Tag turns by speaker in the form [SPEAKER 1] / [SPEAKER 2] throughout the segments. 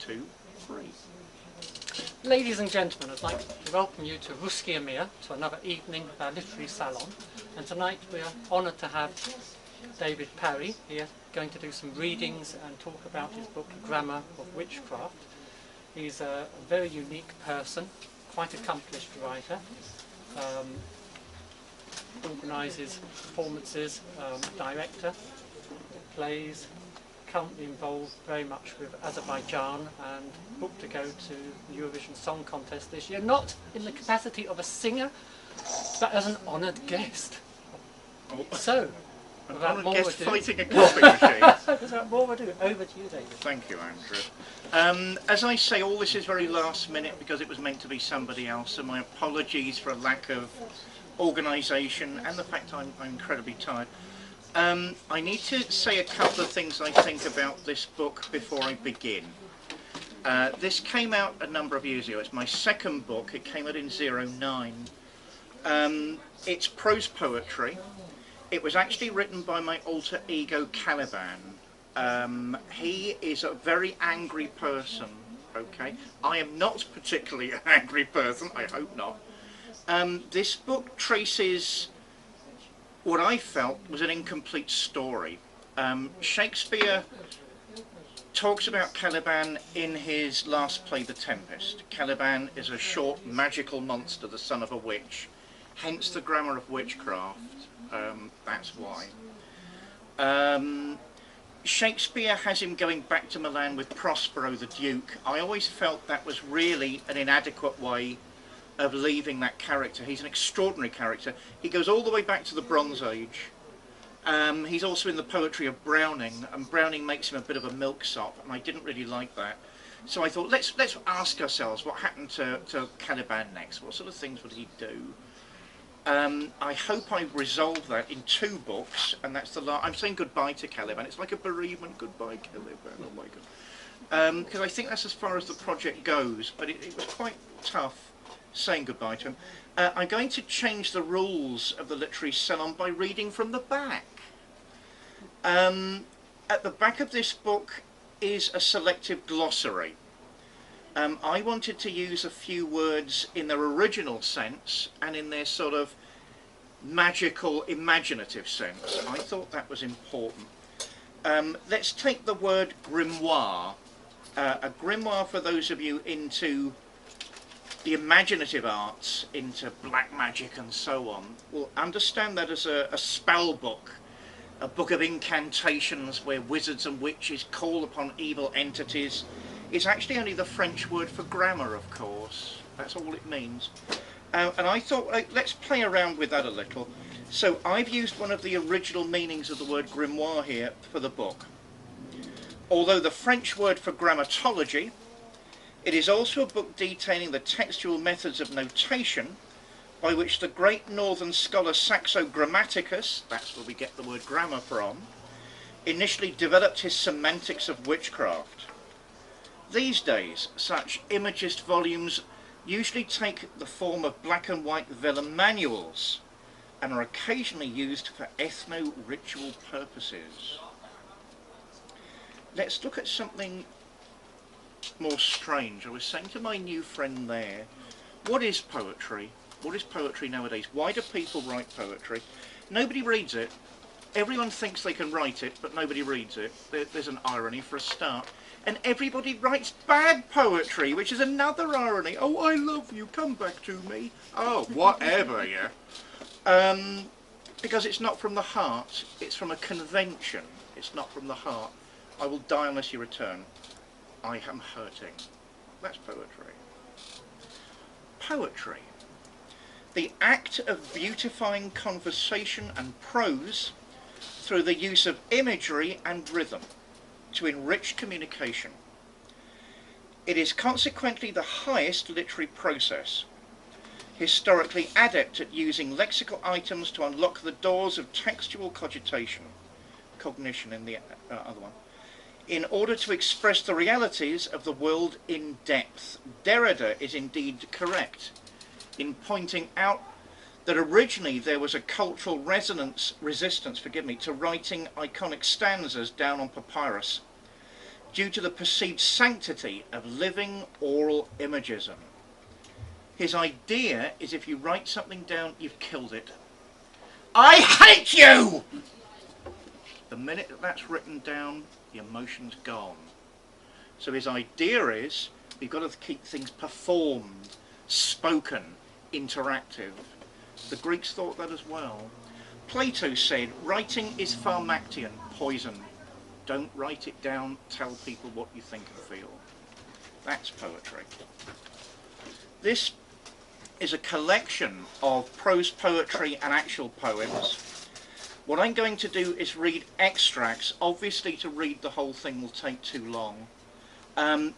[SPEAKER 1] 2, 3.
[SPEAKER 2] Ladies and gentlemen, I'd like to welcome you to Russkiy Mir, to another evening of our literary salon. And tonight we are honoured to have David Parry here, going to do some readings and talk about his book, Grammar of Witchcraft. He's a very unique person, quite accomplished writer, organises performances, director, plays, currently involved very much with Azerbaijan and booked to go to the Eurovision Song Contest this year, not in the capacity of a singer, but as an honoured guest.
[SPEAKER 1] Oh.
[SPEAKER 2] So,
[SPEAKER 1] An
[SPEAKER 2] without
[SPEAKER 1] honoured
[SPEAKER 2] more
[SPEAKER 1] guest
[SPEAKER 2] ado,
[SPEAKER 1] fighting a coffee machine.
[SPEAKER 2] without more ado, over to you, David.
[SPEAKER 1] Thank you, Andrew. As I say, all this is very last minute because it was meant to be somebody else, so my apologies for a lack of organisation and the fact I'm incredibly tired. I need to say a couple of things I think about this book before I begin. This came out a number of years ago. It's my second book. It came out in '09. It's prose poetry. It was actually written by my alter ego Caliban. He is a very angry person, okay? I am not particularly an angry person, I hope not. This book traces what I felt was an incomplete story. Shakespeare talks about Caliban in his last play, The Tempest. Caliban is a short magical monster, the son of a witch, hence the Grammar of Witchcraft. That's why. Shakespeare has him going back to Milan with Prospero the Duke. I always felt that was really an inadequate way of leaving that character. He's an extraordinary character. He goes all the way back to the Bronze Age. He's also in the poetry of Browning, and Browning makes him a bit of a milksop, and I didn't really like that. So I thought, let's ask ourselves what happened to Caliban next. What sort of things would he do? I hope I resolved that in 2 books, and that's the last. I'm saying goodbye to Caliban. It's like a bereavement. Goodbye, Caliban. Oh my God. Because I think that's as far as the project goes, but it was quite tough saying goodbye to him. I'm going to change the rules of the literary salon by reading from the back. At the back of this book is a selective glossary. I wanted to use a few words in their original sense and in their sort of magical, imaginative sense. I thought that was important. Let's take the word grimoire. A grimoire, for those of you into the imaginative arts, into black magic and so on, will understand that as a spell book, a book of incantations where wizards and witches call upon evil entities. It's actually only the French word for grammar, of course. That's all it means. And I thought, let's play around with that a little. So I've used one of the original meanings of the word grimoire here for the book. Although the French word for grammatology, it is also a book detailing the textual methods of notation by which the great northern scholar Saxo Grammaticus, that's where we get the word grammar from, initially developed his semantics of witchcraft. These days, such imagist volumes usually take the form of black and white vellum manuals and are occasionally used for ethno-ritual purposes. Let's look at something more strange. I was saying to my new friend there, what is poetry? What is poetry nowadays? Why do people write poetry? Nobody reads it. Everyone thinks they can write it, but nobody reads it. There's an irony for a start. And everybody writes bad poetry, which is another irony. Oh, I love you, come back to me. Oh, whatever, yeah. Because it's not from the heart, it's from a convention. It's not from the heart. I will die unless you return. I am hurting. That's poetry. Poetry. The act of beautifying conversation and prose through the use of imagery and rhythm to enrich communication. It is consequently the highest literary process, historically adept at using lexical items to unlock the doors of textual cognition in the other one, in order to express the realities of the world in depth. Derrida is indeed correct in pointing out that originally there was a cultural resistance to writing iconic stanzas down on papyrus. due to the perceived sanctity of living oral imagism. His idea is if you write something down, you've killed it. I hate you! The minute that that's written down, the emotion's gone. So his idea is we've got to keep things performed, spoken, interactive. The Greeks thought that as well. Plato said, writing is pharmaction, poison. Don't write it down, tell people what you think and feel. That's poetry. This is a collection of prose poetry and actual poems. What I'm going to do is read extracts. Obviously, to read the whole thing will take too long.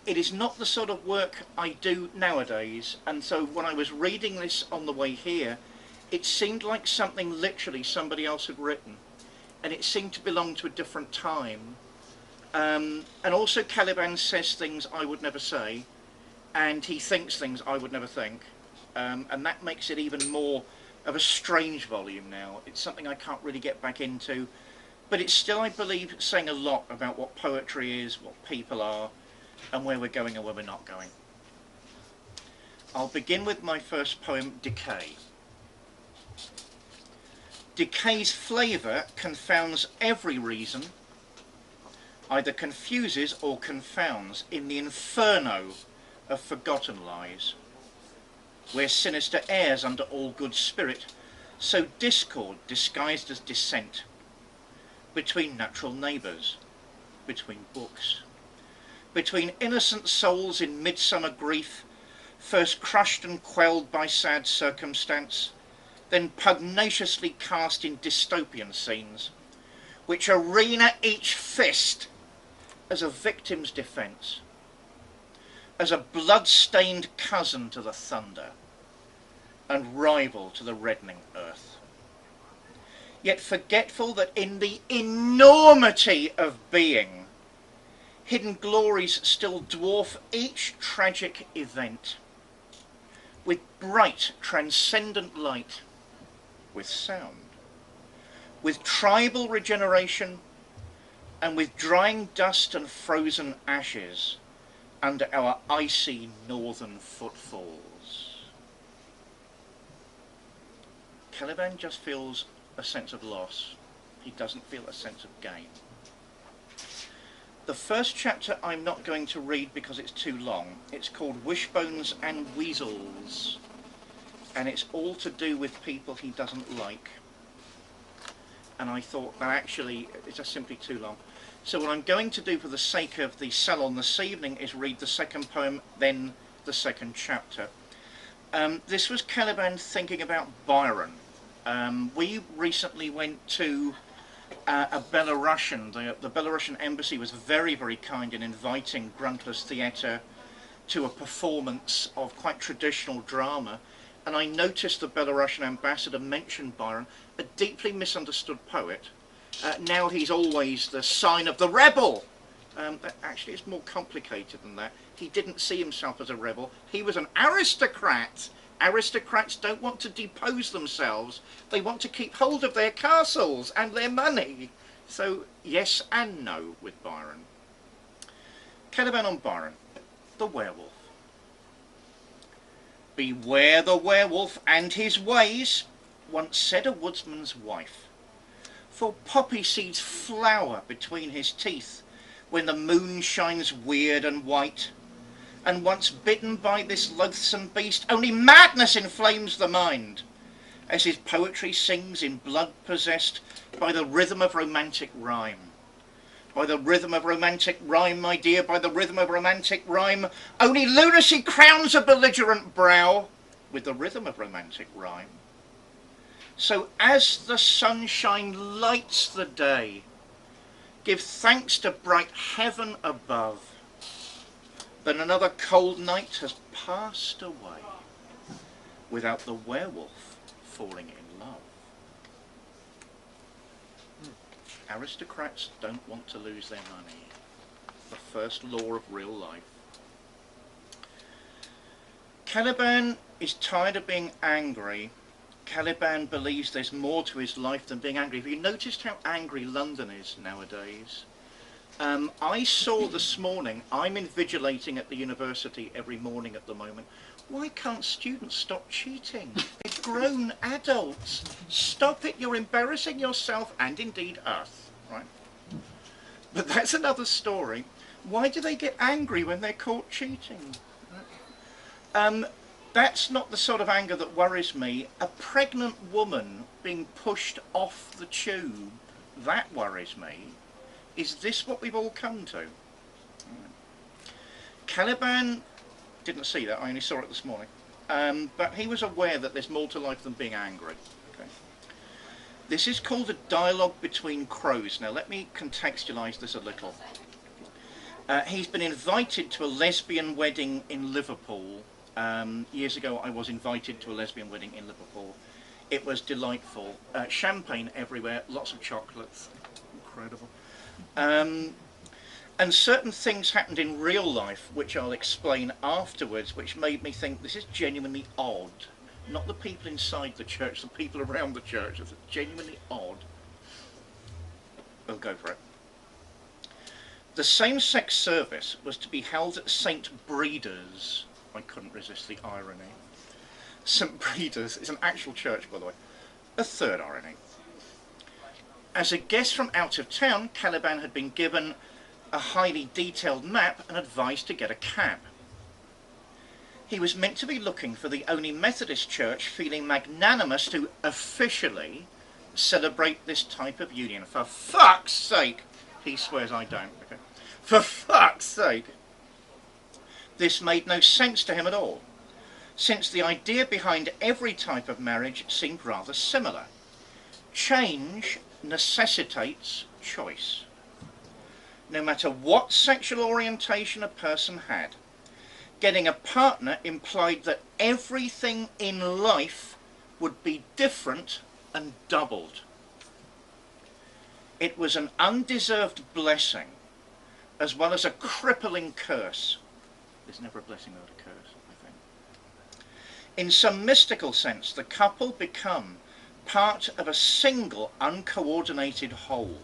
[SPEAKER 1] It is not the sort of work I do nowadays, and so when I was reading this on the way here, it seemed like something literally somebody else had written, and it seemed to belong to a different time. And also Caliban says things I would never say, and he thinks things I would never think, and that makes it even more of a strange volume now. It's something I can't really get back into, but it's still, I believe, saying a lot about what poetry is, what people are, and where we're going and where we're not going. I'll begin with my first poem, Decay. Decay's flavour confounds every reason, either confuses or confounds in the inferno of forgotten lies, where sinister airs under all good spirit, so discord disguised as dissent, between natural neighbours, between books, between innocent souls in midsummer grief, first crushed and quelled by sad circumstance, then pugnaciously cast in dystopian scenes, which arena each fist as a victim's defence, as a blood-stained cousin to the thunder, and rival to the reddening earth. Yet forgetful that in the enormity of being, hidden glories still dwarf each tragic event, with bright transcendent light, with sound, with tribal regeneration, and with drying dust and frozen ashes under our icy northern footfalls. Caliban just feels a sense of loss. He doesn't feel a sense of gain. The first chapter I'm not going to read because it's too long. It's called Wishbones and Weasels, and it's all to do with people he doesn't like. And I thought that actually it's just simply too long. So what I'm going to do for the sake of the salon this evening is read the second poem, then the second chapter. This was Caliban thinking about Byron. We recently went to a Belarusian, the Belarusian embassy was very, very kind in inviting Gruntless Theatre to a performance of quite traditional drama, and I noticed the Belarusian ambassador mentioned Byron, a deeply misunderstood poet. Now he's always the sign of the rebel. Actually, it's more complicated than that. He didn't see himself as a rebel. He was an aristocrat. Aristocrats don't want to depose themselves. They want to keep hold of their castles and their money. So, yes and no with Byron. Caliban on Byron. The werewolf. Beware the werewolf and his ways, once said a woodsman's wife. For poppy seeds flower between his teeth when the moon shines weird and white. And once bitten by this loathsome beast, only madness inflames the mind, as his poetry sings in blood possessed by the rhythm of romantic rhyme. By the rhythm of romantic rhyme, my dear, by the rhythm of romantic rhyme, only lunacy crowns a belligerent brow with the rhythm of romantic rhyme. So as the sunshine lights the day, give thanks to bright heaven above, that another cold night has passed away without the werewolf falling in love. Aristocrats don't want to lose their money. The first law of real life. Caliban is tired of being angry. Caliban believes there's more to his life than being angry. Have you noticed how angry London is nowadays? I saw this morning, I'm invigilating at the university every morning at the moment. Why can't students stop cheating? They're grown adults. Stop it, you're embarrassing yourself and indeed us, right? But that's another story. Why do they get angry when they're caught cheating? That's not the sort of anger that worries me. A pregnant woman being pushed off the tube, that worries me. Is this what we've all come to? Caliban didn't see that, I only saw it this morning. But he was aware that there's more to life than being angry. Okay. This is called a dialogue between crows. Now let me contextualise this a little. He's been invited to a lesbian wedding in Liverpool. Years ago I was invited to a lesbian wedding in Liverpool. It was delightful. Champagne everywhere, lots of chocolates. Incredible. And certain things happened in real life, which I'll explain afterwards, which made me think this is genuinely odd. Not the people inside the church, the people around the church. It's genuinely odd. We'll go for it. The same-sex service was to be held at St. Breda's. I couldn't resist the irony. St. Breda's is an actual church, by the way. A third irony. As a guest from out of town, Caliban had been given a highly detailed map and advised to get a cab. He was meant to be looking for the only Methodist church feeling magnanimous to officially celebrate this type of union. For fuck's sake! He swears I don't. Okay. For fuck's sake! This made no sense to him at all, since the idea behind every type of marriage seemed rather similar. Change necessitates choice. No matter what sexual orientation a person had, getting a partner implied that everything in life would be different and doubled. It was an undeserved blessing, as well as a crippling curse. There's never a blessing without a curse, I think. In some mystical sense, the couple become part of a single uncoordinated whole,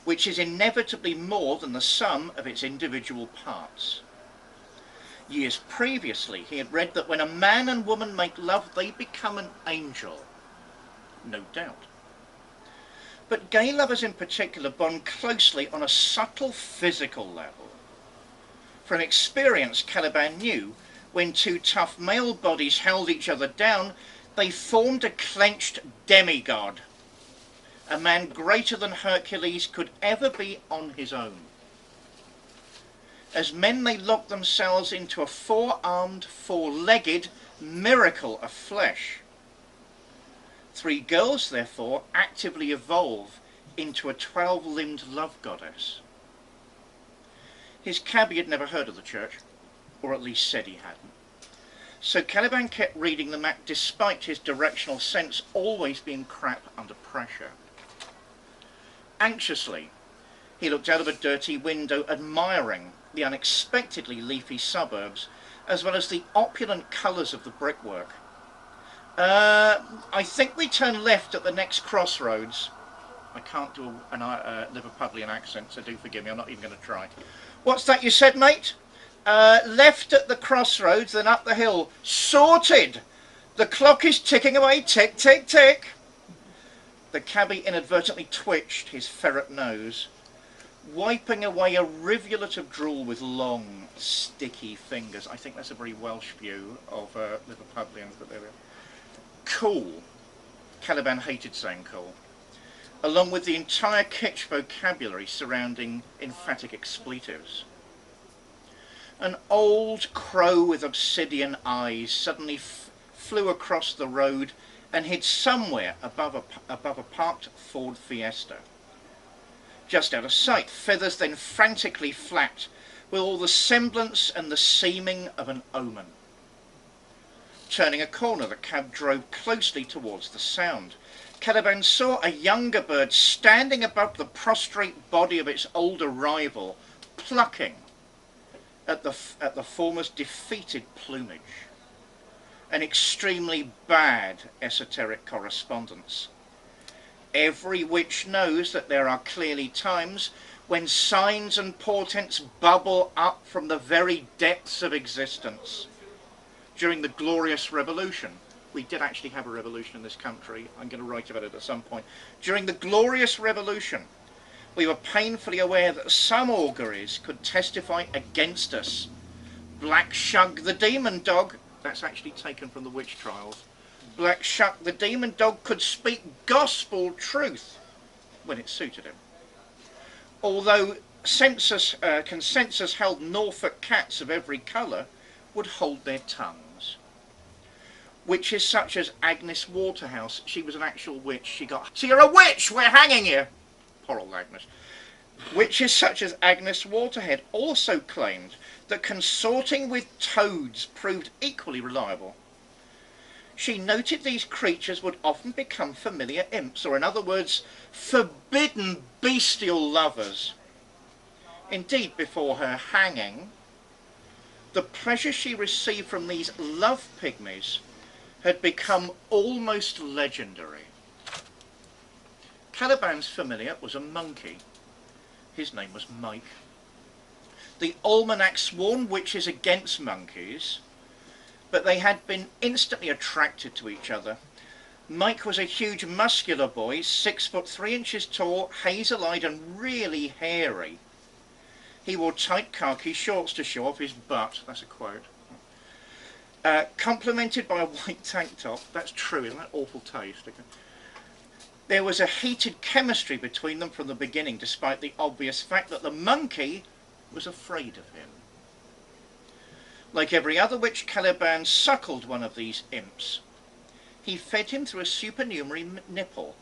[SPEAKER 1] which is inevitably more than the sum of its individual parts. Years previously, he had read that when a man and woman make love, they become an angel. No doubt. But gay lovers in particular bond closely on a subtle physical level. From experience, Caliban knew when two tough male bodies held each other down, they formed a clenched demigod. A man greater than Hercules could ever be on his own. As men, they locked themselves into a four-armed, four-legged miracle of flesh. Three girls, therefore, actively evolve into a 12-limbed love goddess. His cabbie had never heard of the church, or at least said he hadn't. So Caliban kept reading the map despite his directional sense always being crap under pressure. Anxiously, he looked out of a dirty window, admiring the unexpectedly leafy suburbs, as well as the opulent colours of the brickwork. I think we turn left at the next crossroads. I can't do a Liverpudlian accent, so do forgive me, I'm not even going to try. What's that you said, mate? Left at the crossroads, then up the hill. Sorted! The clock is ticking away, tick, tick, tick. The cabbie inadvertently twitched his ferret nose, wiping away a rivulet of drool with long, sticky fingers. I think that's a very Welsh view of Liverpudlians, but there we are. Cool. Caliban hated saying cool, along with the entire kitsch vocabulary surrounding emphatic expletives. An old crow with obsidian eyes suddenly flew across the road and hid somewhere above a parked Ford Fiesta. Just out of sight, feathers then frantically flapped with all the semblance and the seeming of an omen. Turning a corner, the cab drove closely towards the sound. Caliban saw a younger bird standing above the prostrate body of its older rival, plucking at the former's defeated plumage. An extremely bad esoteric correspondence. Every witch knows that there are clearly times when signs and portents bubble up from the very depths of existence. During the Glorious Revolution, we did actually have a revolution in this country, I'm going to write about it at some point. During the Glorious Revolution, we were painfully aware that some auguries could testify against us. Black Shug the demon dog, that's actually taken from the witch trials, Black Shug the demon dog could speak gospel truth when it suited him. Although consensus held Norfolk cats of every colour would hold their tongues. Witches such as Agnes Waterhouse, she was an actual witch, she got, so you're a witch, we're hanging you! Poor old Agnes. Witches such as Agnes Waterhead also claimed that consorting with toads proved equally reliable. She noted these creatures would often become familiar imps, or in other words, forbidden bestial lovers. Indeed, before her hanging, the pleasure she received from these love pygmies had become almost legendary. Caliban's familiar was a monkey. His name was Mike. The almanac sworn witches against monkeys, but they had been instantly attracted to each other. Mike was a huge muscular boy, 6 foot 3 inches tall, hazel-eyed and really hairy. He wore tight khaki shorts to show off his butt, that's a quote. Complemented by a white tank top, that's true, isn't that awful taste? There was a heated chemistry between them from the beginning, despite the obvious fact that the monkey was afraid of him. Like every other witch, Caliban suckled one of these imps. He fed him through a supernumerary nipple,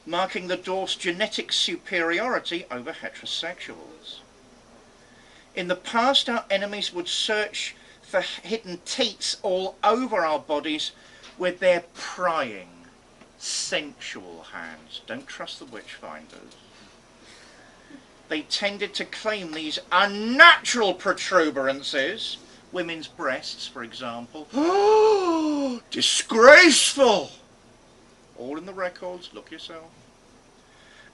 [SPEAKER 1] marking the dwarf's genetic superiority over heterosexuals. In the past, our enemies would search for hidden teats all over our bodies with their prying, sensual hands. Don't trust the witch finders. They tended to claim these unnatural protuberances, women's breasts, for example. Oh, disgraceful! All in the records, look yourself.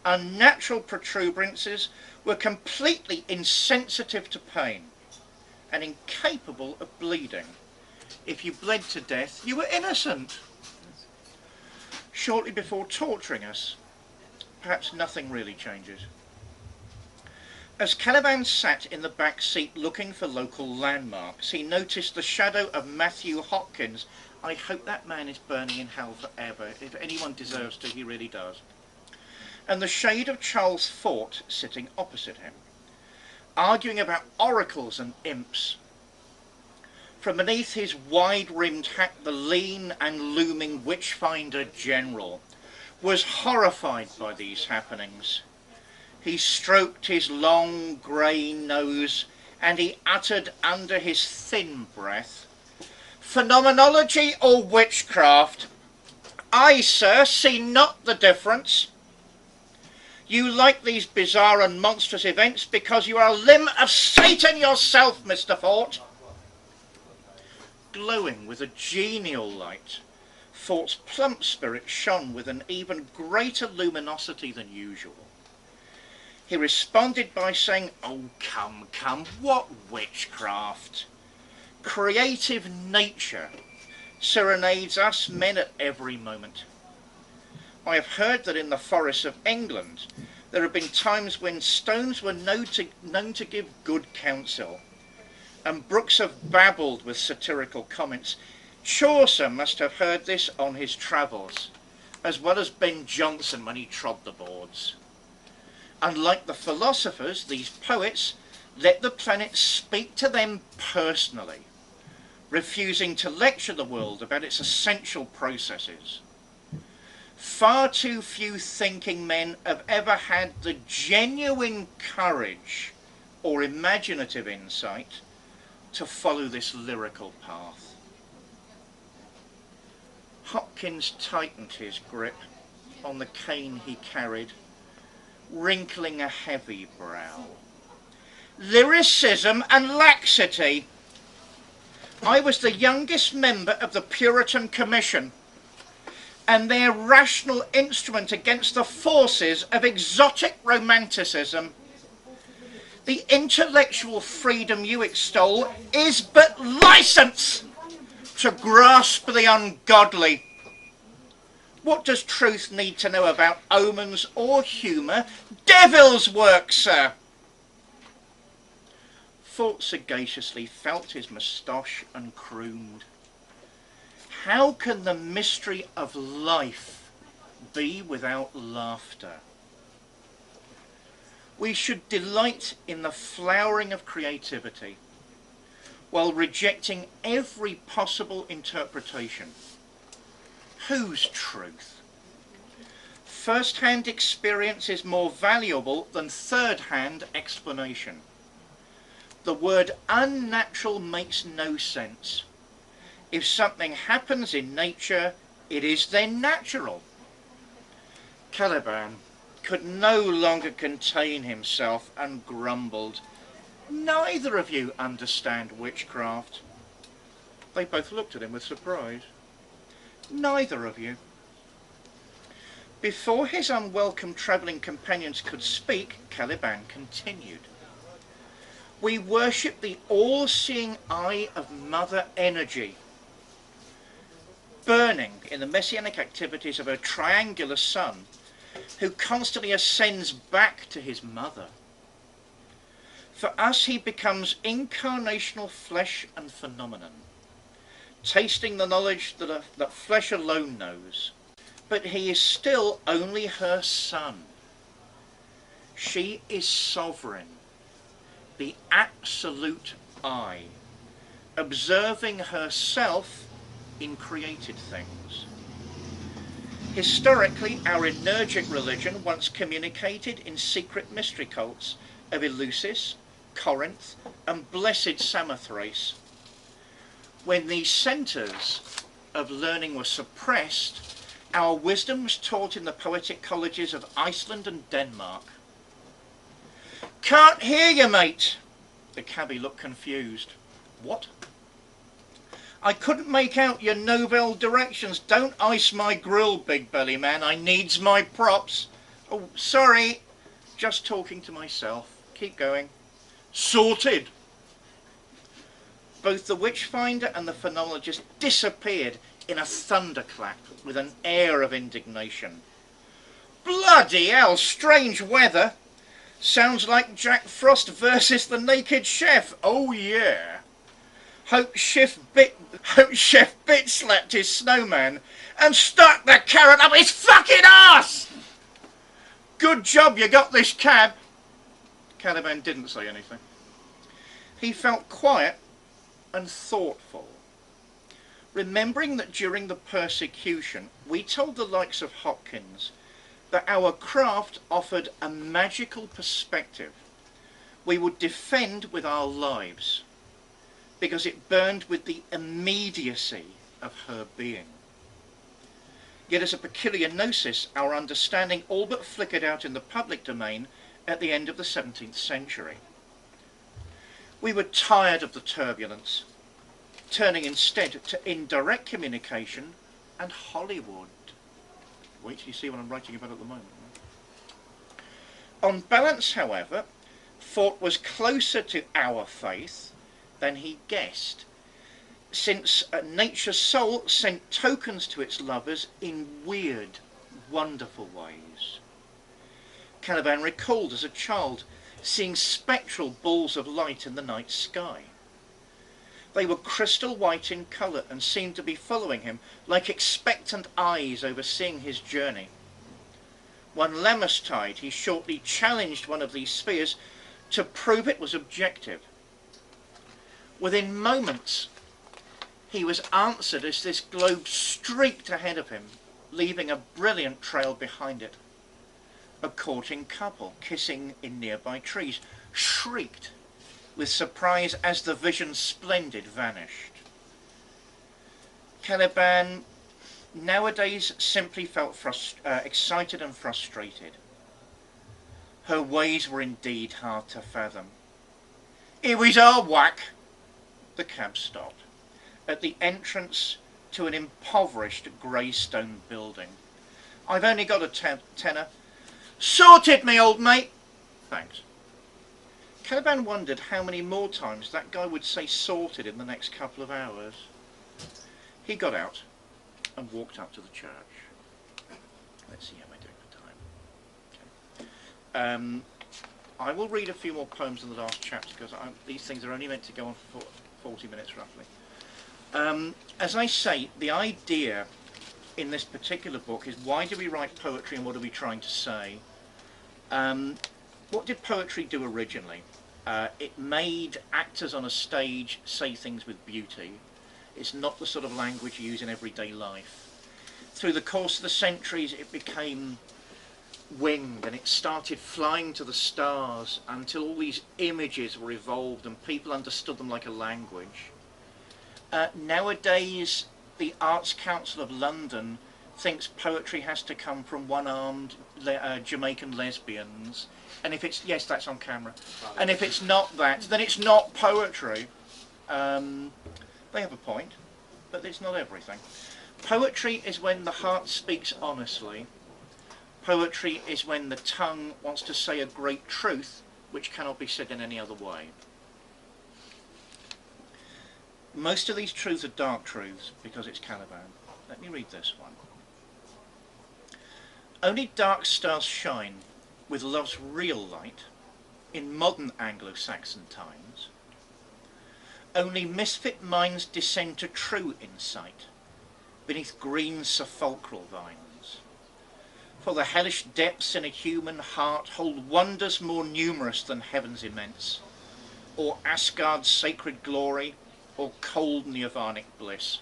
[SPEAKER 1] Unnatural protuberances were completely insensitive to pain and incapable of bleeding. If you bled to death, you were innocent. Shortly before torturing us, perhaps nothing really changes. As Caliban sat in the back seat looking for local landmarks, he noticed the shadow of Matthew Hopkins. I hope that man is burning in hell forever. If anyone deserves to, he really does. And the shade of Charles Fort sitting opposite him, arguing about oracles and imps. From beneath his wide-rimmed hat, the lean and looming Witchfinder General was horrified by these happenings. He stroked his long grey nose and he uttered under his thin breath, "Phenomenology or witchcraft? I, sir, see not the difference. You like these bizarre and monstrous events because you are a limb of Satan yourself, Mr. Fort." Glowing with a genial light, Fort's plump spirit shone with an even greater luminosity than usual. He responded by saying, "Oh, come, come, what witchcraft? Creative nature serenades us men at every moment. I have heard that in the forests of England there have been times when stones were known to give good counsel, and brooks have babbled with satirical comments. Chaucer must have heard this on his travels, as well as Ben Jonson when he trod the boards. Unlike the philosophers, these poets let the planets speak to them personally, refusing to lecture the world about its essential processes. Far too few thinking men have ever had the genuine courage or imaginative insight to follow this lyrical path." Hopkins tightened his grip on the cane he carried, wrinkling a heavy brow. "Lyricism and laxity. I was the youngest member of the Puritan Commission, and their rational instrument against the forces of exotic romanticism. The intellectual freedom you extol is but license to grasp the ungodly. What does truth need to know about omens or humour? Devil's work, sir. Fort sagaciously felt his moustache and crooned. How can the mystery of life be without laughter? We should delight in the flowering of creativity while rejecting every possible interpretation. Whose truth? First-hand experience is more valuable than third-hand explanation. The word unnatural makes no sense. If something happens in nature, it is then natural. Caliban could no longer contain himself and grumbled, "Neither of you understand witchcraft." They both looked at him with surprise. Neither of you. Before his unwelcome travelling companions could speak, Caliban continued. We worship the all-seeing eye of Mother Energy, burning in the messianic activities of her triangular son, who constantly ascends back to his mother. For us he becomes incarnational flesh and phenomenon, tasting the knowledge that flesh alone knows. But he is still only her son. She is sovereign, the absolute I, observing herself in created things. Historically, our energic religion once communicated in secret mystery cults of Eleusis, Corinth, and blessed Samothrace. When these centres of learning were suppressed, our wisdom was taught in the poetic colleges of Iceland and Denmark. "Can't hear you, mate." The cabbie looked confused. "What?" "I couldn't make out your novel directions. Don't ice my grill, big belly man. I needs my props." "Oh, sorry. Just talking to myself. Keep going." "Sorted." Both the witchfinder and the phrenologist disappeared in a thunderclap with an air of indignation. "Bloody hell, strange weather. Sounds like Jack Frost versus the Naked Chef. Oh yeah. Hope Chef Bit slapped his snowman and stuck the carrot up his fucking ass. Good job you got this cab." Caliban didn't say anything. He felt quiet and thoughtful, remembering that during the persecution we told the likes of Hopkins that our craft offered a magical perspective we would defend with our lives, because it burned with the immediacy of her being. Yet as a peculiar gnosis, our understanding all but flickered out in the public domain at the end of the 17th century. We were tired of the turbulence, turning instead to indirect communication and Hollywood. Wait till you see what I'm writing about at the moment. On balance, however, Fort was closer to our faith than he guessed, since nature's soul sent tokens to its lovers in weird, wonderful ways. Caliban recalled as a child seeing spectral balls of light in the night sky. They were crystal white in colour and seemed to be following him like expectant eyes overseeing his journey. One Lammastide he shortly challenged one of these spheres to prove it was objective. Within moments he was answered as this globe streaked ahead of him, leaving a brilliant trail behind it. A courting couple, kissing in nearby trees, shrieked with surprise as the vision splendid vanished. Caliban nowadays simply felt excited and frustrated. Her ways were indeed hard to fathom. "Here is our whack." The cab stopped at the entrance to an impoverished grey stone building. "I've only got a tenner." "Sorted, me old mate." "Thanks." Caliban wondered how many more times that guy would say sorted in the next couple of hours. He got out and walked up to the church. Let's see how we're doing for time. Okay. I will read a few more poems in the last chapter because these things are only meant to go on for 40 minutes roughly. As I say, the idea in this particular book is, why do we write poetry and what are we trying to say? What did poetry do originally? It made actors on a stage say things with beauty. It's not the sort of language you use in everyday life. Through the course of the centuries, it became winged and it started flying to the stars until all these images were evolved and people understood them like a language. Nowadays, the Arts Council of London thinks poetry has to come from one-armed Jamaican lesbians, and if it's, yes, that's on camera, and if it's not that, then it's not poetry. They have a point, but it's not everything. Poetry is when the heart speaks honestly. Poetry is when the tongue wants to say a great truth which cannot be said in any other way. Most of these truths are dark truths because it's Caliban. Let me read this one. Only dark stars shine with love's real light in modern Anglo-Saxon times. Only misfit minds descend to true insight beneath green sepulchral vines. For the hellish depths in a human heart hold wonders more numerous than heaven's immense, or Asgard's sacred glory, or cold nirvanic bliss.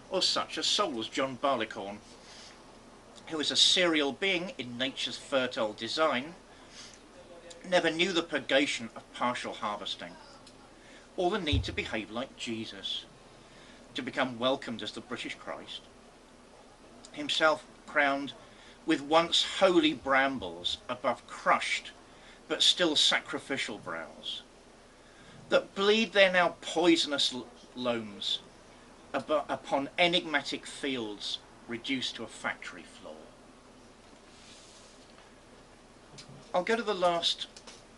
[SPEAKER 1] Or such a soul as John Barleycorn, who is a serial being in nature's fertile design, never knew the purgation of partial harvesting, or the need to behave like Jesus, to become welcomed as the British Christ, himself crowned with once holy brambles above crushed but still sacrificial brows, that bleed their now poisonous loams upon enigmatic fields reduced to a factory floor. I'll go to the last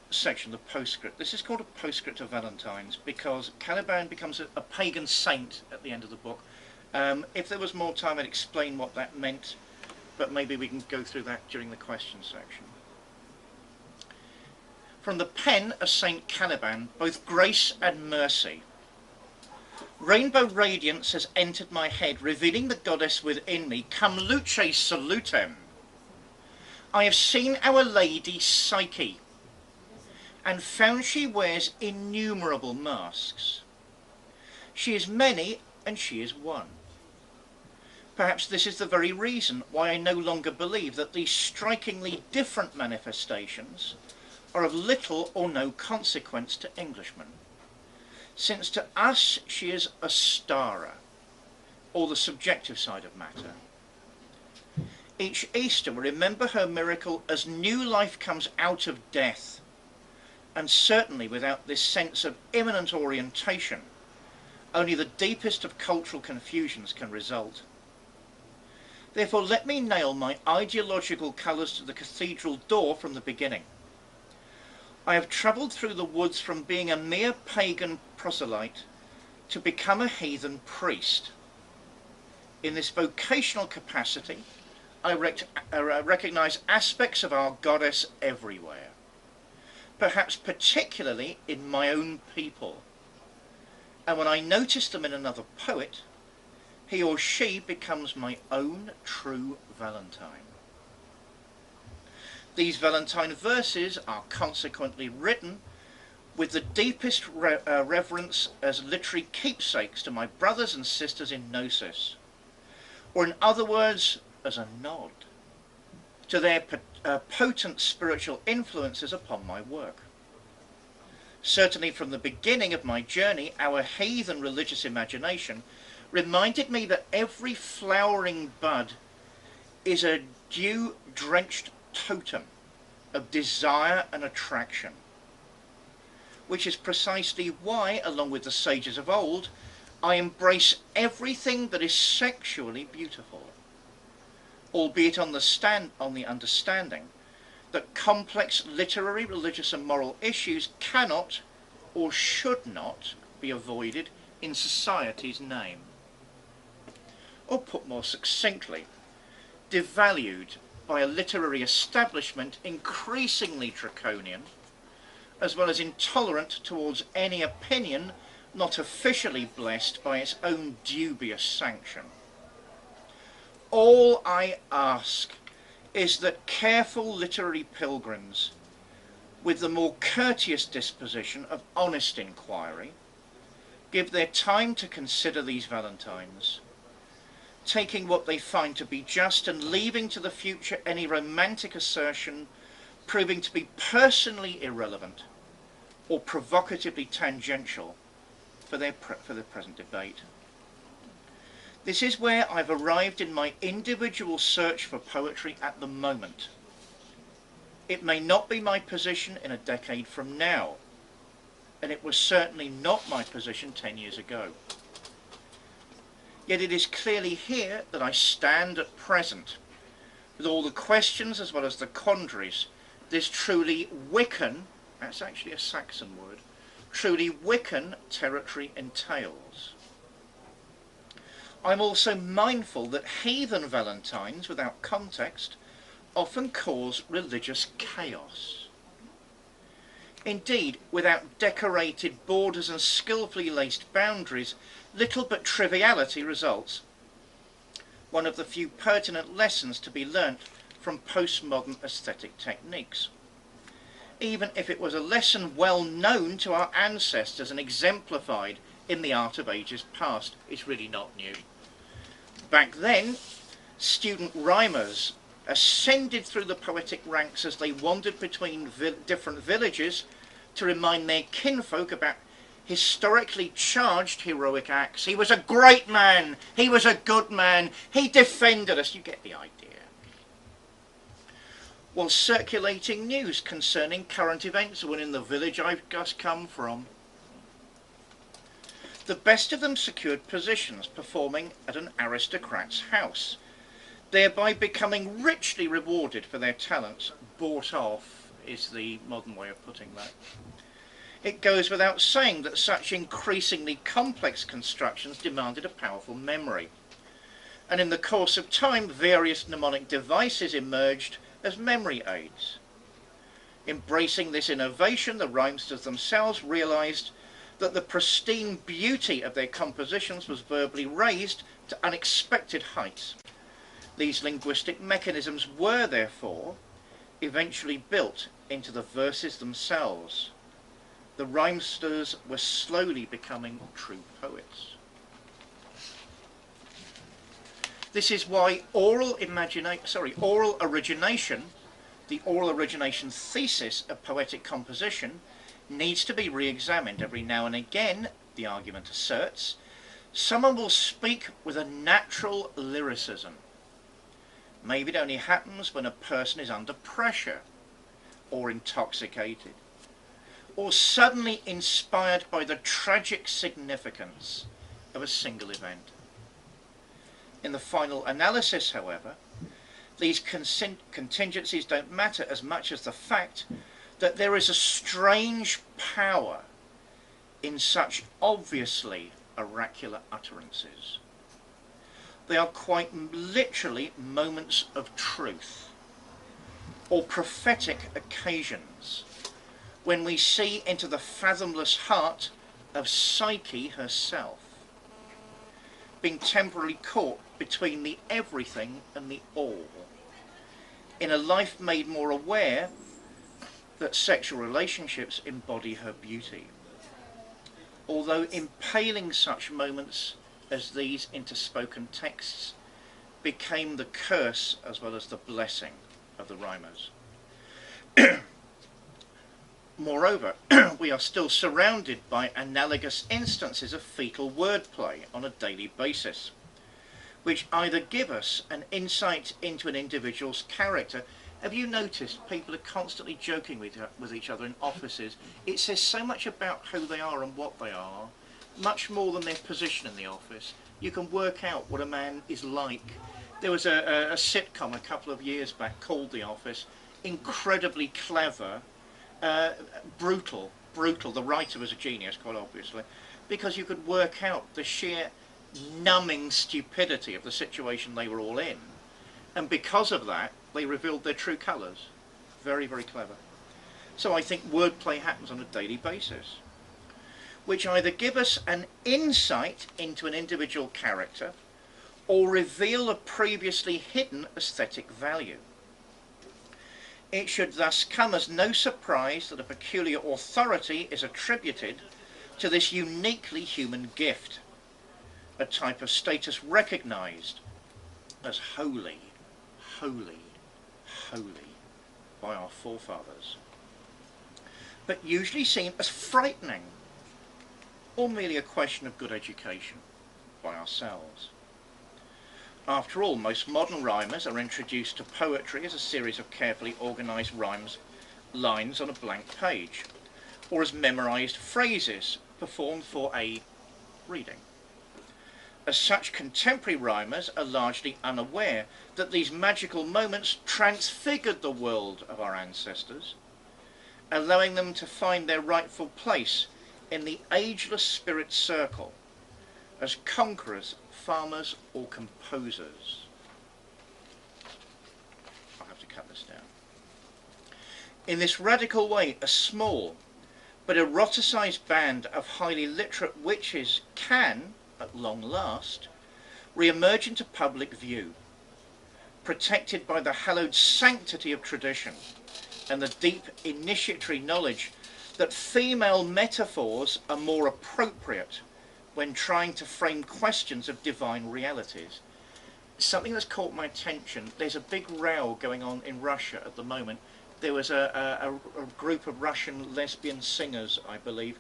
[SPEAKER 1] section, the postscript. This is called a postscript of Valentine's because Caliban becomes a pagan saint at the end of the book. If there was more time, I'd explain what that meant, but maybe we can go through that during the question section. From the pen of Saint Caliban, both grace and mercy. Rainbow radiance has entered my head, revealing the goddess within me. Cum luce salutem. I have seen Our Lady Psyche, and found she wears innumerable masks. She is many, and she is one. Perhaps this is the very reason why I no longer believe that these strikingly different manifestations are of little or no consequence to Englishmen, since to us she is a stara, or the subjective side of matter. Each Easter we remember her miracle as new life comes out of death, and certainly without this sense of imminent orientation, only the deepest of cultural confusions can result. Therefore let me nail my ideological colours to the cathedral door from the beginning. I have travelled through the woods from being a mere pagan proselyte to become a heathen priest. In this vocational capacity, I recognise aspects of our goddess everywhere, perhaps particularly in my own people. And when I notice them in another poet, he or she becomes my own true Valentine. These Valentine verses are consequently written with the deepest reverence as literary keepsakes to my brothers and sisters in Gnosis, or in other words, as a nod to their potent spiritual influences upon my work. Certainly from the beginning of my journey, our heathen religious imagination reminded me that every flowering bud is a dew-drenched totem of desire and attraction, which is precisely why, along with the sages of old, I embrace everything that is sexually beautiful, albeit on the understanding that complex literary, religious and moral issues cannot or should not be avoided in society's name. Or put more succinctly, devalued by a literary establishment increasingly draconian, as well as intolerant towards any opinion not officially blessed by its own dubious sanction. All I ask is that careful literary pilgrims, with the more courteous disposition of honest inquiry, give their time to consider these Valentines, taking what they find to be just and leaving to the future any romantic assertion proving to be personally irrelevant or provocatively tangential for the present debate. This is where I've arrived in my individual search for poetry at the moment. It may not be my position in a decade from now, and it was certainly not my position 10 years ago. Yet it is clearly here that I stand at present, with all the questions as well as the quandaries this truly Wiccan, that's actually a Saxon word, truly Wiccan territory entails. I'm also mindful that heathen Valentines without context often cause religious chaos. Indeed, without decorated borders and skillfully laced boundaries, little but triviality results. One of the few pertinent lessons to be learnt from postmodern aesthetic techniques. Even if it was a lesson well known to our ancestors and exemplified in the art of ages past, it's really not new. Back then, student rhymers ascended through the poetic ranks as they wandered between different villages to remind their kinfolk about historically charged heroic acts. He was a great man, he was a good man, he defended us. You get the idea. While circulating news concerning current events within the village I've just come from. The best of them secured positions performing at an aristocrat's house, thereby becoming richly rewarded for their talents. Bought off is the modern way of putting that. It goes without saying that such increasingly complex constructions demanded a powerful memory, and in the course of time various mnemonic devices emerged as memory aids. Embracing this innovation, the rhymesters themselves realised that the pristine beauty of their compositions was verbally raised to unexpected heights. These linguistic mechanisms were, therefore, eventually built into the verses themselves. The rhymesters were slowly becoming true poets. This is why oral origination, the oral origination thesis of poetic composition, needs to be re-examined every now and again. The argument asserts someone will speak with a natural lyricism. Maybe it only happens when a person is under pressure or intoxicated or suddenly inspired by the tragic significance of a single event. In the final analysis, however, these contingencies don't matter as much as the fact that there is a strange power in such obviously oracular utterances. They are quite literally moments of truth, or prophetic occasions, when we see into the fathomless heart of Psyche herself, being temporarily caught between the everything and the all, in a life made more aware that sexual relationships embody her beauty. Although impaling such moments as these into spoken texts became the curse as well as the blessing of the rhymers. Moreover, we are still surrounded by analogous instances of fetal wordplay on a daily basis, which either give us an insight into an individual's character. Have you noticed people are constantly joking with each other in offices? It says so much about who they are and what they are, much more than their position in the office. You can work out what a man is like. There was a sitcom a couple of years back called The Office. incredibly clever, brutal. The writer was a genius, quite obviously, because you could work out the sheer numbing stupidity of the situation they were all in, and because of that they revealed their true colours. Very, very clever. So I think wordplay happens on a daily basis, which either give us an insight into an individual character or reveal a previously hidden aesthetic value. It should thus come as no surprise that a peculiar authority is attributed to this uniquely human gift, a type of status recognised as holy, holy, holy by our forefathers, but usually seen as frightening, or merely a question of good education by ourselves. After all, most modern rhymers are introduced to poetry as a series of carefully organised lines on a blank page, or as memorised phrases performed for a reading. As such, contemporary rhymers are largely unaware that these magical moments transfigured the world of our ancestors, allowing them to find their rightful place in the ageless spirit circle as conquerors, farmers, or composers. I'll have to cut this down. In this radical way, a small but eroticised band of highly literate witches can, at long last, re-emerge into public view, protected by the hallowed sanctity of tradition and the deep initiatory knowledge that female metaphors are more appropriate when trying to frame questions of divine realities. Something that's caught my attention, there's a big row going on in Russia at the moment. There was a group of Russian lesbian singers, I believe,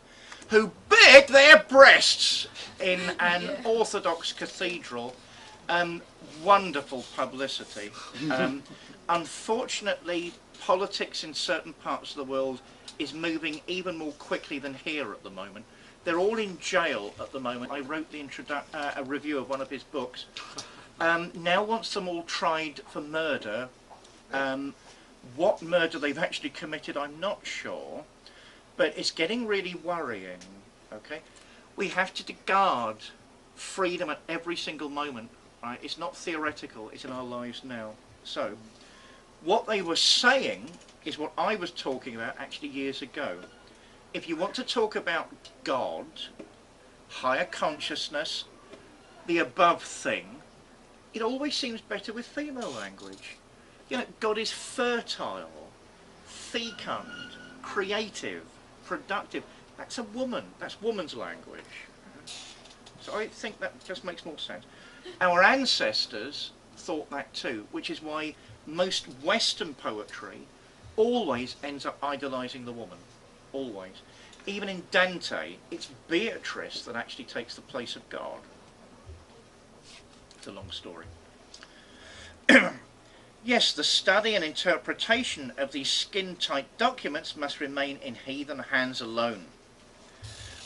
[SPEAKER 1] who bared their breasts in an Orthodox cathedral. Wonderful publicity. Unfortunately, politics in certain parts of the world is moving even more quickly than here at the moment. They're all in jail at the moment. I wrote the a review of one of his books. Now wants them all tried for murder. What murder they've actually committed, I'm not sure, but it's getting really worrying. Okay, we have to guard freedom at every single moment. Right? It's not theoretical; it's in our lives now. So, what they were saying is what I was talking about actually years ago. If you want to talk about God, higher consciousness, the above thing, it always seems better with female language. You know, God is fertile, fecund, creative, productive. That's a woman. That's woman's language. So I think that just makes more sense. Our ancestors thought that too, which is why most Western poetry always ends up idolising the woman. Always. Even in Dante, it's Beatrice that actually takes the place of God. It's a long story. Yes, the study and interpretation of these skin-tight documents must remain in heathen hands alone.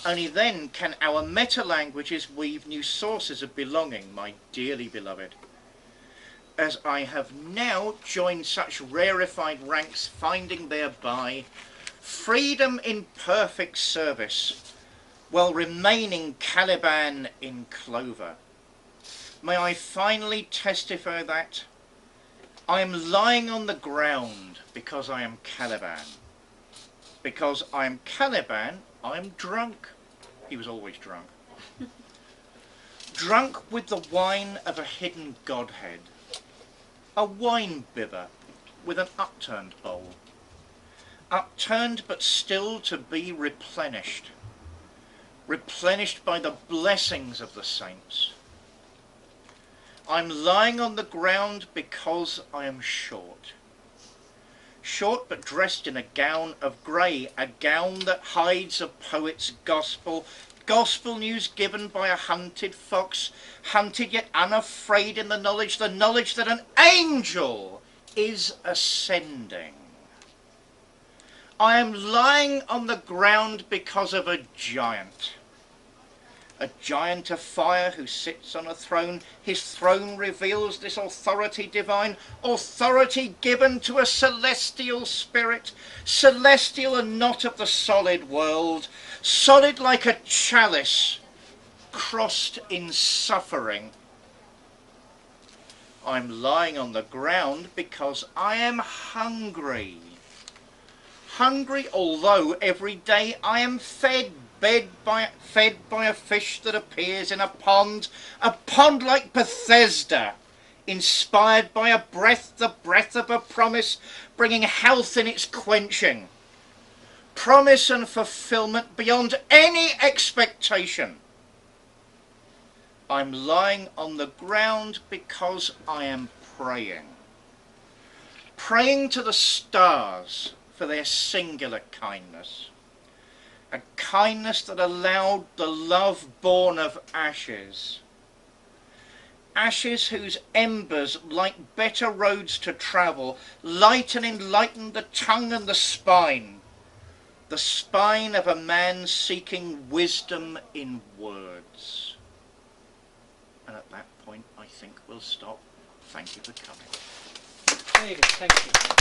[SPEAKER 1] Only then can our meta-languages weave new sources of belonging, my dearly beloved. As I have now joined such rarefied ranks, finding thereby freedom in perfect service, while remaining Caliban in clover, may I finally testify that I am lying on the ground because I am Caliban. Because I am Caliban, I am drunk. He was always drunk. Drunk with the wine of a hidden godhead. A wine bibber with an upturned bowl. Upturned but still to be replenished. Replenished by the blessings of the saints. I'm lying on the ground because I am short. Short but dressed in a gown of grey, a gown that hides a poet's gospel, gospel news given by a hunted fox, hunted yet unafraid in the knowledge that an angel is ascending. I am lying on the ground because of a giant a giant of fire who sits on a throne. His throne reveals this authority divine, authority given to a celestial spirit, celestial and not of the solid world, solid like a chalice, crossed in suffering. I'm lying on the ground because I am hungry. Hungry, although every day I am fed by a fish that appears in a pond like Bethesda, inspired by a breath, the breath of a promise, bringing health in its quenching. Promise and fulfillment beyond any expectation. I'm lying on the ground because I am praying. Praying to the stars for their singular kindness. A kindness that allowed the love born of ashes. Ashes whose embers, like better roads to travel, light and enlighten the tongue and the spine of a man seeking wisdom in words. And at that point, I think we'll stop. Thank you for coming.
[SPEAKER 2] David, thank you.